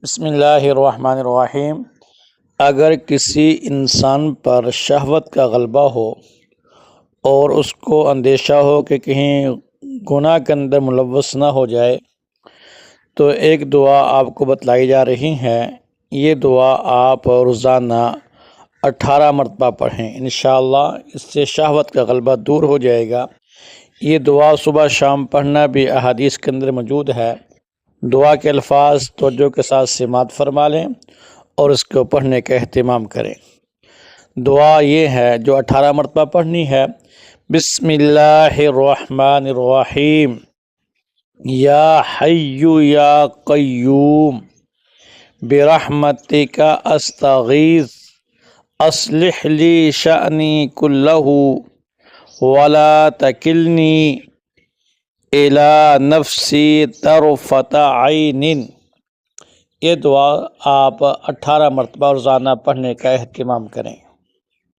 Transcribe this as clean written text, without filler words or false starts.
بسم اللہ الرحمن الرحیم۔ اگر کسی انسان پر شہوت کا غلبہ ہو اور اس کو اندیشہ ہو کہ کہیں گناہ کے اندر ملوث نہ ہو جائے تو ایک دعا آپ کو بتلائی جا رہی ہے۔ یہ دعا آپ روزانہ 18 مرتبہ پڑھیں، انشاءاللہ اس سے شہوت کا غلبہ دور ہو جائے گا۔ یہ دعا صبح شام پڑھنا بھی احادیث کے اندر موجود ہے۔ دعا کے الفاظ توجہ کے ساتھ سماعت فرما لیں اور اس کو پڑھنے کا اہتمام کریں۔ دعا یہ ہے جو 18 مرتبہ پڑھنی ہے۔ بسم اللہ الرحمن الرحیم، یا حی یا قیوم برحمتک استغیث اصلح لی شأنی کلہ ولا تکلنی الی نفسی طرفۃ عین۔ یہ دعا آپ 18 مرتبہ روزانہ پڑھنے کا اہتمام کریں۔